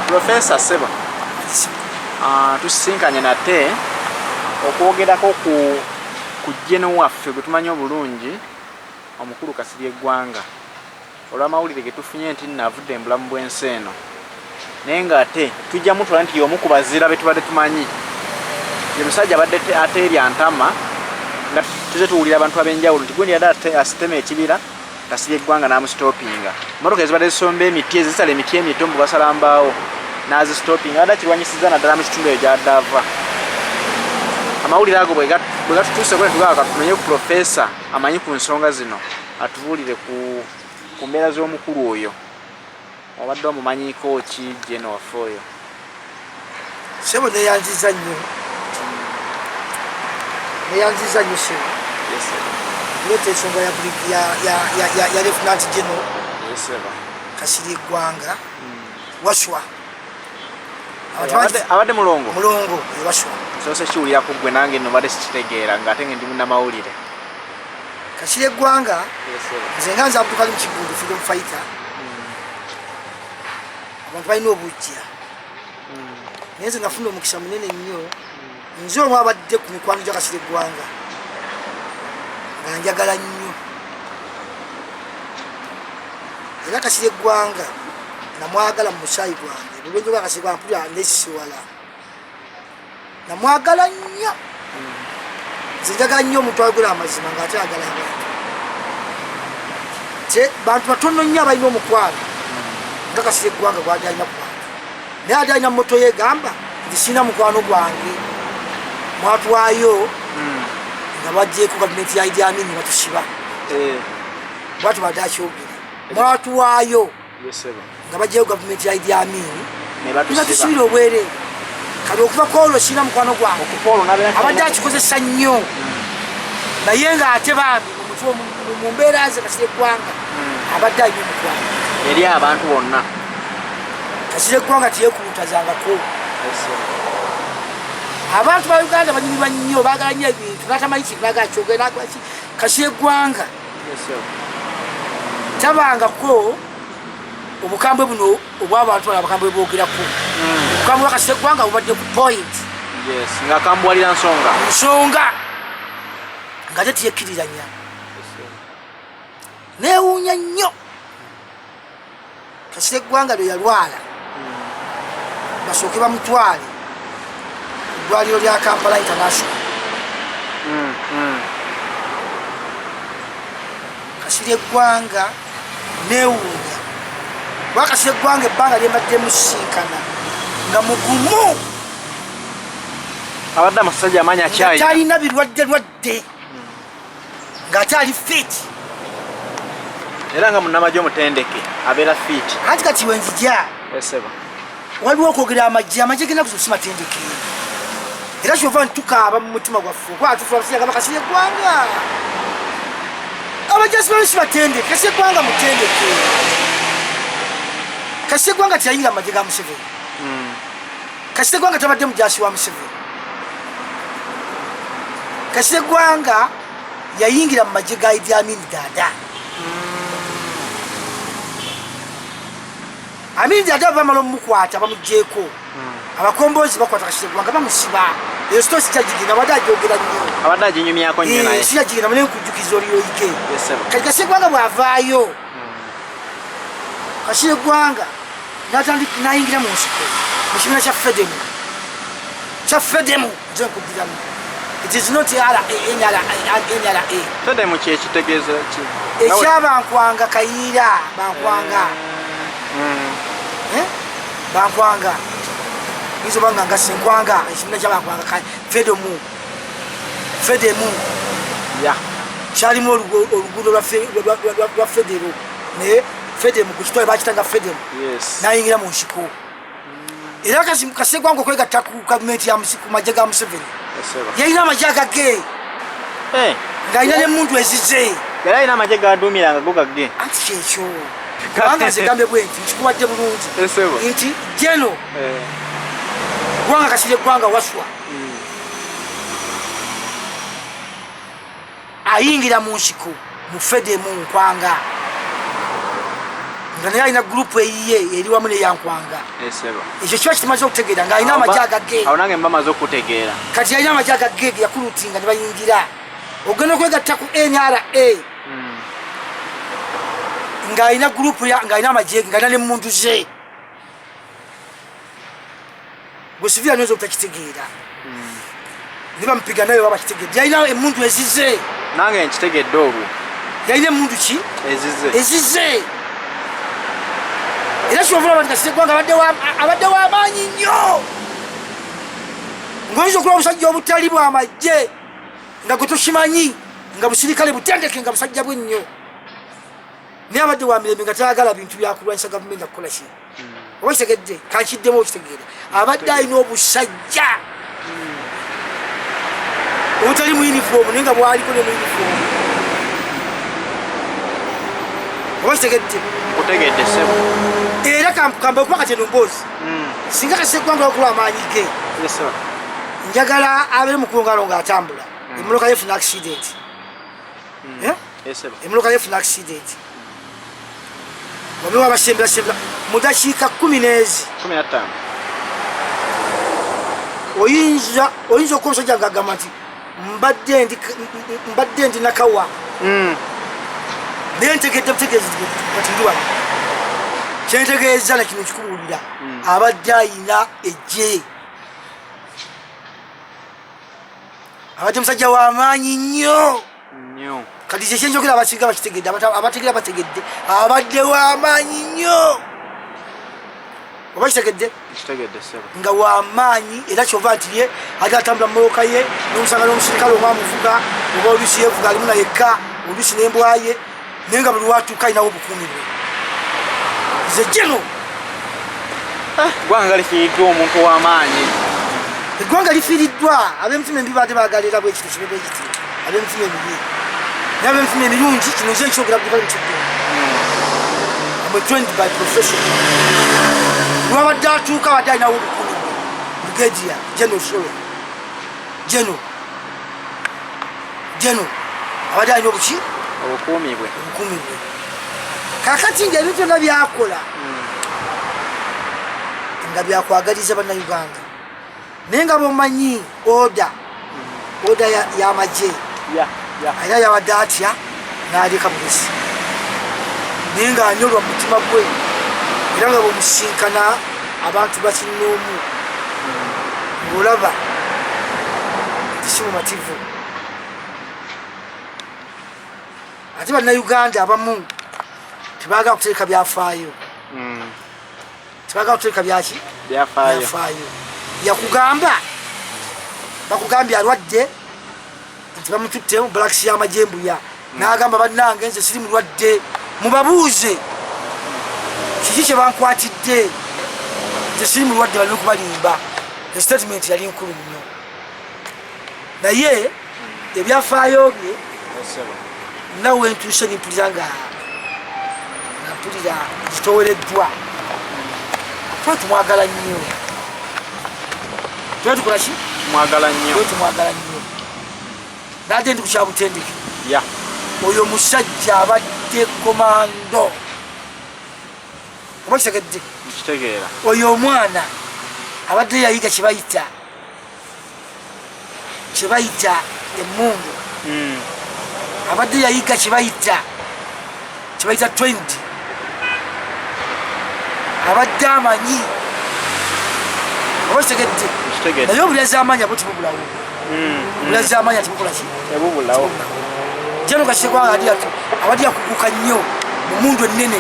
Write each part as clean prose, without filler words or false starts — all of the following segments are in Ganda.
Professor Seba. Tusinkanye nate okwogerako ku jeno waffe gwe tumanyi obulungi omukulu Kasirye Gwanga olw'amawulire ge tufunye nti navudde embulamu bw'ensi eno naye ng'ate tujja mutwala nti y'omu ku bazira be tubadde tumanyi ye musajja abadde ateerya ntama nga tuze tuwulira abantu ab'enjawulo nti gundi yadde asitema ekibira Kasirye Gwanga n'amusitopinga emmotoka ezibadde zisomba emiti ezisala emiti emito mbu basala mbaawo n'azisitopinga adda kirwanyisiza naddala mu kitundu eyo gy'adde ava amawulire ago bwe gatutuuse kule tugaaka tumenye ku profesa amanyi ku nsonga zino atubuulire ku mbeera z'omukulu oyo obadde omumanyiiko ki jeno waffe oyo sebo neyanziza nnyo sebo leta ensonga ya Lieutenant General Kasirye Gwanga Waswa abadde mulongo Waswa sose kiwulira ku gwe nange nno badde sikitegeera ng'ate nge ndi munnamawulire Kasirye Gwanga nze nga nze Abdulkarim Kigundu freedom fighter abantu balina obujja naye nze nafuna omukisa munene nnyo nze omwe abadde ku mikwano gya Kasirye Gwanga nga njagala nnyo era Kasirye Gwanga namwagala mu musaayi gwange bulungi bwa Kasirye Gwanga mpulira nesisiwala namwagala nnyo nze njagala nnyo omuntu ayogera amazima ng'ate ayagala abantu bantu batono nnyo abalina omukwano nga Kasirye Gwanga gwali alina ku bantu naye ate alina mmoto yegamba nti sirina mukwano gwange mwatwayo nga bajjeeko gavumenti ya Idi Amin batusiba bwatu badde akyogera mwatuwaayo nga bajjeeko gavumenti ya Idi Amin nebatusibira obwere kati okuva kwolwo sirina mukwano gwange abadde akikozesa nnyo naye ng'ate bambi mu mbeera ze Kasirye Gwanga abadde alina omukwano eri abantu bonna Kasirye Gwanga teyekuutazangako abantu ba Uganda banyumirwa nnyo baagala nnyo ebintu natamanyi kintu naagala kyogera nakolaki Kasirye Gwanga tabangako obukambwe buno obw'abantu bala abakambwe boogerako obukambwe bwa Kasirye Gwanga bubadde ku point ng'akambwalira nsonga nga te tiyekkiriranya neewuunya nnyo Kasirye Gwanga lwe yalwala basooke bamutwale eddwaliro lya Kampala International Kasirye Gwanga neewuunya kuba Kasirye Gwanga ebbanga lyembadde musinkana nga mugumu abadde amasajja amanyi akyalina birwadde ng'ate ali fit era nga munnamagye omutendeke abeera fit anti kati wenzija waliwo okwogera amagye gena kuzusi matendeke era kyova nitukaaba mu mutima gwaffe kuba tufulabasiagamba Kasirye Gwanga abajasi bano si batendeke Kasirye Gwanga mutendeke Kasirye Gwanga teyayingira mu magye ga Museveni Kasirye Gwanga tabadde mujasi wa Museveni Kasirye Gwanga yayingira mu magye ga Idi Amin Dada Amin Dada bamala omukwata bamugjeeko abakombozi bakwata Kasirye Gwanga bamusiba eyo sitosi kyagigina abadde agyogera nnyo abadde aginyumyako nnyo naye siyagigina mune nkujjukiza oliyoyike kati Kasirye Gwanga bw'avaayo Kasirye Gwanga n'ayingira mu nsiko mu kibiina kya fedemu nze nkugiramu it is not NRA fedemu kyekitegeeza ki ekyabankwanga Kayiira bankwanga bankwanga izo banga ngasenkwanga ekibiina kyabankwanga fedemu kyalimu oluguudo lwa federo naye fedemu ku kitwale bakitanga fedemu nayingira mu nsiko era Kasirye Gwanga okwegatta ku gavumenti ku magye ga Museveni yalina amagye agage ng'alina n'emuntu ezize era alina amagye gaduumiranga go gage anti kyekyo kubanga nze gambe bwe nti nkikuwadde bulungi nti jeno Gwanga Kasirye Gwanga Waswa ayingira mu nsiko mu fedemu nkwanga nga naye alina gurupu eyiye eri wamu neyankwanga ekyo kiba kimaze okutegeera nga alina amagye agagege awo nange mba maze okutegeera kati alina amagye agagege yakulutinga ne bayingira ogenda okwegatta ku NRA nga alina gurupu nga alina amagye nga alina nemuntu ze gwe sivira nyoza obutakitegeera niba mupiga nayo baba kitegedde yalina emuntu ezize nange nkitegedde olwo yalina emuntu ki ezize era kyovula abantu Kasirye Gwanga abadde w'amaanyi nnyo ng'oyinza okulaba obusajja obutali bw'amagye nga gwe tokimanyi nga busirikale butendeke nga busajja bwe nnyo naye abadde wa mirembe nga tayagala bintu byakulwanyisa gavumenti akukola ki oba kitegedde kankiddemu okitegeera abadde alina obusajja obutali mu yunifoomu naye nga bwaliko ne mu yunifoomu oba kitegedde otegedde ssebo era kambe okuba kati eno mboozi singa Kasirye Gwanga wakulwa amaanyi ge njagala abeere mukulungano ng'atambula emmotoka yefuna accident emmotoka yefuna accident omewa abasembera mu dakiika 10 oyinza okuba omusajja ng'agamba nti mbadde ndi nakawa naye ntegedde butegeezi kati ndi wano kyentegeeza na kino kikubuulira abadde ayina ejje abadde musajja w'amaanyi nnyo kati kyekyenjogera abasinga bakitegedde abategera bategedde abadde w'amaanyi nnyo oba kitegedde nga w'amaanyi era kyova nti ye ate atambula mu mabooka ye n'omusanga n'omusirikale oba amuvuga oba oluusi yevuga alimu nayekka oluusi n'embwaye naye nga buli watuuka alinawo obukuumi bwe ze jeno eggwanga lifiiriddwa omuntu w'amaanyi eggwanga lifiiriddwa ab'emitima embi baate baagala era bwe kiti kibebe kiti ab'emitima emibi naye ab'emitima emirungi kino nze nkyogera bukale mukiddwa amwe trained by profession lwabadde atuuka abadde alinawo obukuumi bwe brigadier general solo geno abadde alina obuki obukuumi bwe kakati ngaebintu byonna byakola nga byakwagaliza bannayuganda naye nga bomanyi oda y'amagye era yabadde atya n'aleka bulesi naye nga anyolwa mu mutima gwe era nga bwemusinkana abantu bakinnoomu ng'olaba tisi mumativu ate bannayuganda abamu tebagala kutereka byafaayo tebagala kutereka byaki byafaayo yakugamba bakugambye alwadde nti bamututte mu balakisi y'amajembuya n'agamba bannange nze siri mulwadde mubabuuze kiki kye bankwatidde nze siri mulwadde balina okubalimba estatement yali nkulu nnyo naye ebyafaayo bye nawe ntuuse nimpulira nga mpulira zitowereddwa tuba tumwagala nnyo tuba tukola ki tumwagala nnyo nate ndi kukyabutendeke oyo musajja abadde komando oba kitegedde oyo omwana abadde yayiga kyebayita emungu abadde yayiga kyebayita twendi abadde amanyi oba kitegedde naye obulazi amaanyi abo tibubulawo obulazi amaanyi atibukola ki jeno Kasirye Gwanga abadde yakuguka nnyo mu mundu ennene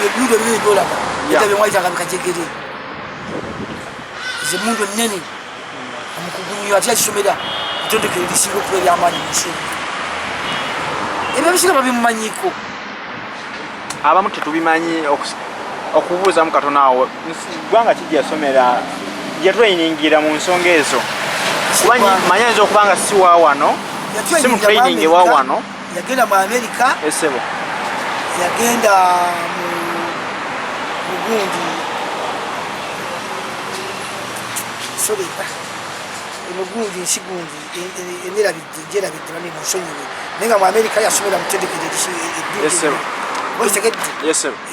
ebimundu ebinene byolaba eta byemwayitanga bikajegere ze mundu ennene omukugulunyo ate yakisomera itondekero lisinga okuba eryamaanyi munsi ebyo bisinga babimumanyiko abamu tetubimanyi okubuuzamu katono awo ggwanga ki gyeyasomera gyetweyiningira mu nsonga ezo kuba manya nza okubanga si wa wano si mu training ewa wano yagenda mu America esebo yagenda mu gundi sorry omugundi nsigundi enjerabidde bane munsonyiwe naye nga mu Amerika yasomera mu ttendekero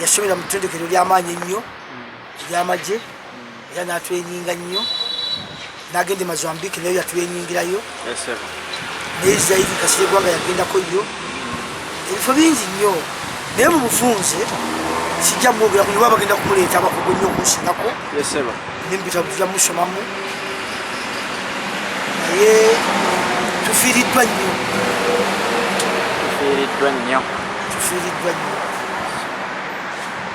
yasomera mu ttendekero ly'amaanyi ennyo ery'amagye era n'atwenyinga nnyo n'agenda e Mozambique nayo yatwenyingirayo naye Zaidi Kasirye Gwanga yagendako yo ebifo bingi nnyo naye mu bufunze sijja mwogera ku nyoba bagenda kumuleeta abakugu nnyo okunsingako n'ebitabo tujja musomamu naye tufiiriddwa nnyo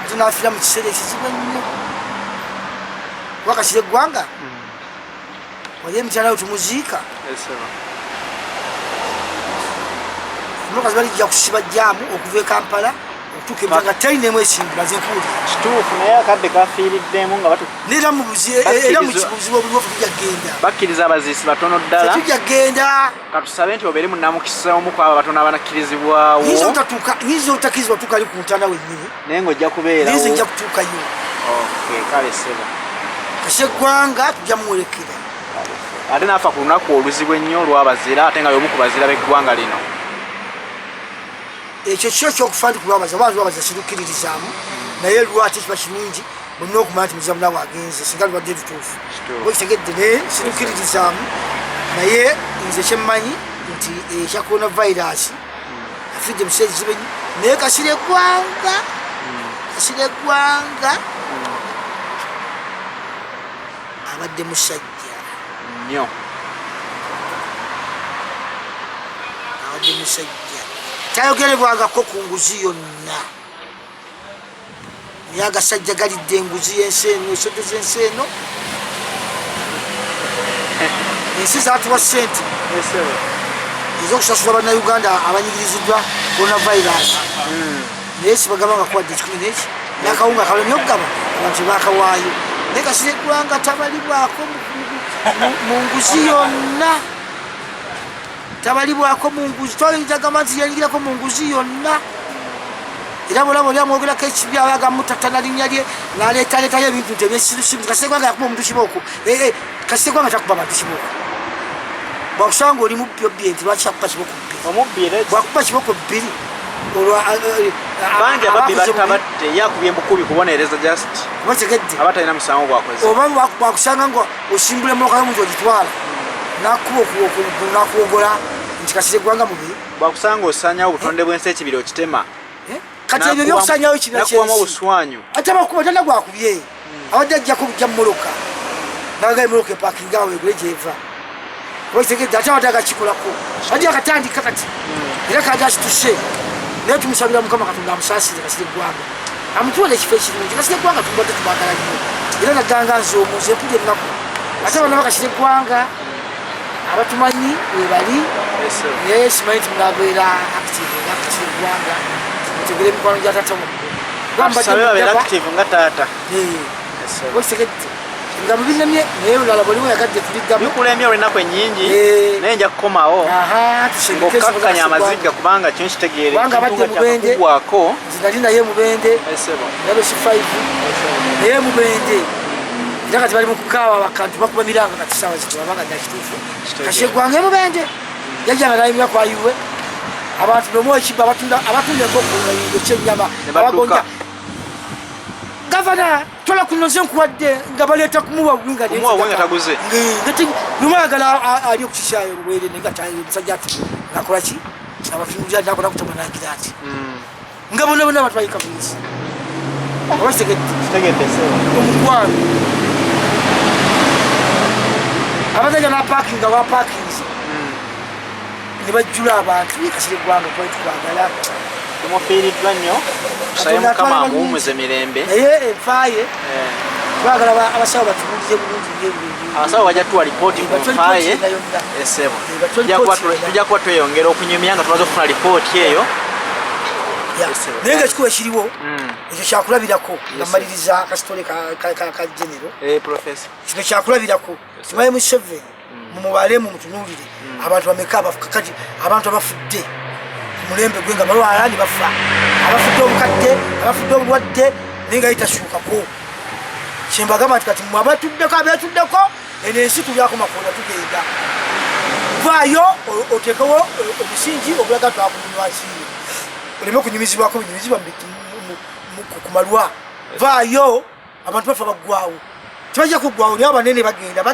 ate n'afiira mu kiseera ekizibu ennyo kuba Kasirye Gwanga wali emityana yo tumuziika emotoka zibalijja kusiba jjaamu okuva e Kampala okutuuka emitala nga talinaemu esimbula zenkuwulira kituufu naye akadde kafiiriddemu nga era mu buzibu obuliwo tujja kgenda bakkiriza abaziisi batono ddala tujja kgenda katusabe nti obeere munnamukisa omu ku abo batono abanakkirizibwawo nyinza obutakkirizibwa tuuka ali ku ntana wennyini naye ng'ojja kubeerawo naye nze nja kutuukayo kale seba Kasirye Gwanga tujja muwerekera ate naafa ku lunaku oluzibu ennyo olw'abazira ate nga y'omu ku bazira b'eggwanga lino ekyo kyo ekyokufa nti kulwabaza abanzi babaza sirukkiririzaamu naye lwati kiba kirungi bonna okumanya nti muzibu nawe agenze singa lubadde lutuufu okitegedde naye sirukkiririzaamu naye nze kyemmanyi nti ekya coronavirus afidde museera ekizibu ennyo naye Kasirye Gwanga abadde musajja nnyo tayogerebwangako ku nguzi yonna naye agasajja galidde enguzi y'ensi eno esodde z'ensi eno ensi zatuwa ssente ez'okusasula bannayuganda abanyigiriziddwa coronavirus naye sibagamba nga kuwadde 11 n'akawunga kalemye okugaba abantu tebakawaayo naye Kasirye Gwanga tabalibwako mu nguzi yonna tabalibwako mu nguzi toyinza gamba nti yanyigirako mu nguzi yonna era bolaba oli amwogerako ekibi abaga mutatana linnya lye n'aleetaleetayo ebintu nti ebyesirusimu Kasirye Gwanga yakuba omuntu kibooko Kasirye Gwanga takuba bantu kibooko bwakusanga oli mubbyobbye nti lwaki akuba kibooko bbiri bwakuba kibooko bbiri bangi ababbi battabatte yakubye mukubi kubonereza just bategedde abatalina musango gwakoze oba bwakusanga nga osimbula emotoka y'omuntu ogitwala nakuwogola nti Kasirye Gwanga mubi bwakusanga osanyawo obutonde bw'ensi ekibiri okitema kati ebyo byokusanyawo nakuwamu obuswanyu ate abakuba tana gwakubye abadde ajjako bujja mumoloka nagaga emoloka epakinga awo egule gyeva okitegedde ate abadde agakikolako badde akatandika kati era kaja kituse naye tumusabira Mukama Katonda amusaasire Kasirye Gwanga amutuwole ekifo ekirungi Kasirye Gwanga tubadde tumwagala nnyo era naddanga nze omuze mpulya ennaku ate bana ba Kasirye Gwanga abatumanyi webali naye simanyi nti munabeera active nga Kasirye Gwanga mutegere emikwano gya taata okitegedde nga mubinemye naye olala bwoliwo yagadde tuliddamu bikulemye olw'ennaku ennyingi naye nja kukomawo ng'okkakkanya amaziga kubanga kyo nkitegeere kubanga abadde Mubende nze nali naye Mubende nabesi 5 naye Mubende era kati bali mu kukaawa bakantu bakuba miranga kati saawa zitulabanga dda kituufu Kasirye Gwanga Mubende yajjanga nalimira kwayuwe abantu nomu ekiba abatunda enkoko ekyenyama abagonja gavana tola kunoze nkuwadde nga baleeta kumuwa bwinga taguze numwagala ali okukisaayo olwere musajja ati nakolaki abatunulira nakola kutoma nagira ati nga bonna abantu bayika bulisi obakitegedde omukwano abazajja napakinga wapakinze ne bajjula abantu Kasirye Gwanga kwali tukwagala tumufiiriddwa nnyo tusabe Mukama amuwumuze emirembe naye enfaaye twagala abasawo batubuulize bulungi abasawo bajja tuwa lipooti ku nfaaye esebo tujja kuba tweyongera okunyumya nga tumaze okufuna lipooti eyo naye nga ekikuba ekiriwo ekyo kyakulabirako nga mmaliriza kasitole ka genero kino kyakulabirako kimaye mu 7 mumubalemu mutunuulire abantu bameka kati abantu abafudde mulembe gwe nga balwala ne bafa abafudde obukadde abafudde obulwadde naye nga yitashuukako kyembagamba nti kati mwe abatuddeko abeetuddeko enensi tulyako makola tugenda vaayo otekewo omusingi ogulaga twakunywaziyo oleme okunyumizibwako binyumizibwa kumalwa vaayo abantu bafa baggwawo tebajja kuggwawo naye abanene bagenda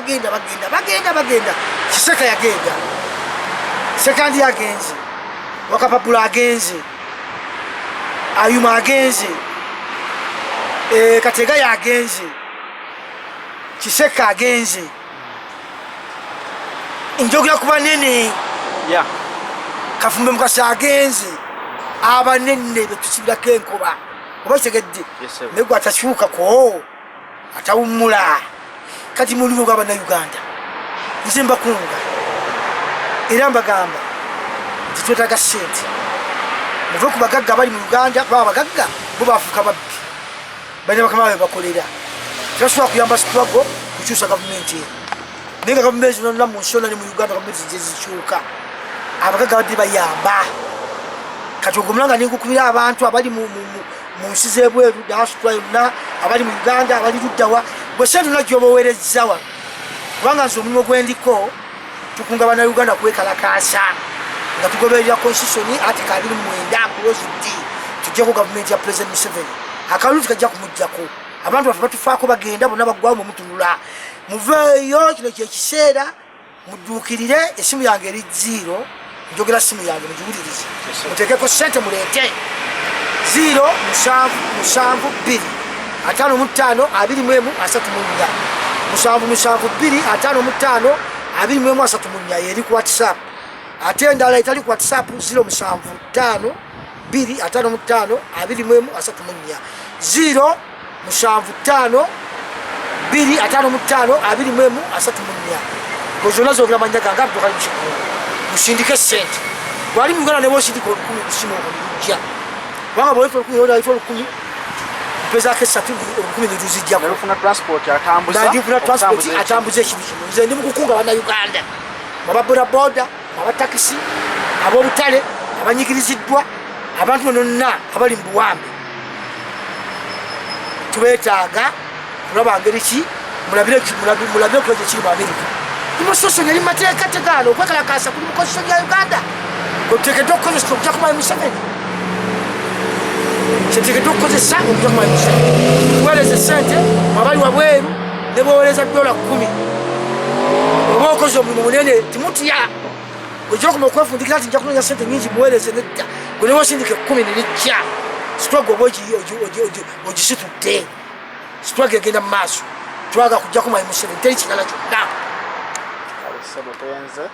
kiseka yagenda sekandi yagenze wakapapula agenze ayuma agenze katega yagenze kiseka agenze njogera kuba nene kafumbe mukasa agenze abanene betusibirako enkoba oba kitegedde naye gwe atakyukako atawummula kati mulimu gw'abannayuganda nze mbakunga era mbagamba nti twetaaga ssente muve ku bagagga abali mu uganda baba bagagga bo bafuuka babbi balina bakama babe bakolera tebasobola kuyamba struggle kukyusa gavumenti eno naye nga gavumenti nonna mu nsi yonna ne mu uganda gavumenti zijje zikyuka abagagga badde bayamba kati ogumulanga nengukubira abantu abali mu nsi z'ebweru diaspora yonna abali mu uganda abali luddawa bwe sente nna gyobaweerezza wano kubanga nze omulimu gwendiko tukunga bannayuganda kwekalakaasa nga tugoberera constitution article 29 clause D tujjako gavumenti ya president Museveni akalulu tukajja kumujjako abantu bafe batufaako bagenda bonna baggwawo mumutunula muveeyo kino kyekiseera mudduukirire esimu yange eri 0 njogera simu yange mugiwulirize muteekeko sente muleete 0772552 7772552 eri ku WhatsApp ate endala etali ku WhatsApp 0752552 0752552 gozona zogera manya ganga abdokali mshikuru musindike sente wali mugana ne bosindika 10 kusimo okujja wanga boleto kuyoda ifo 10 pesa ke satu 10 nizijja nalufuna transport atambuza ndandi kuna transport atambuze kibiki nze ndi mukukunga bana Uganda mababura boda abatakisi abo butale abanyikiriziddwa abantu nonna abali mbuwambe tubetaaga kulaba ngeri ki mulabire kweje kiri mu America imusoso nyali mateeka tegalo okwekalakasa kuli mu constitution ya Uganda kotekedde okukozesa okujja kumayi Museveni kyetekedde okukozesa okujja kumayi Museveni tuweereze sente abali wabweru ne boweereza $10 oba okoze omulimu munene timutya ojja okuma okwefundikira nti nja kunoonya sente nyingi muweereze nedda gwe newe osindika 10 nerijja struggle oba ogisitudde struggle egenda mu maaso twaga kujja kumayi Museveni teri kirala kyonna Sebo tuyanze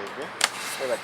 ebyo era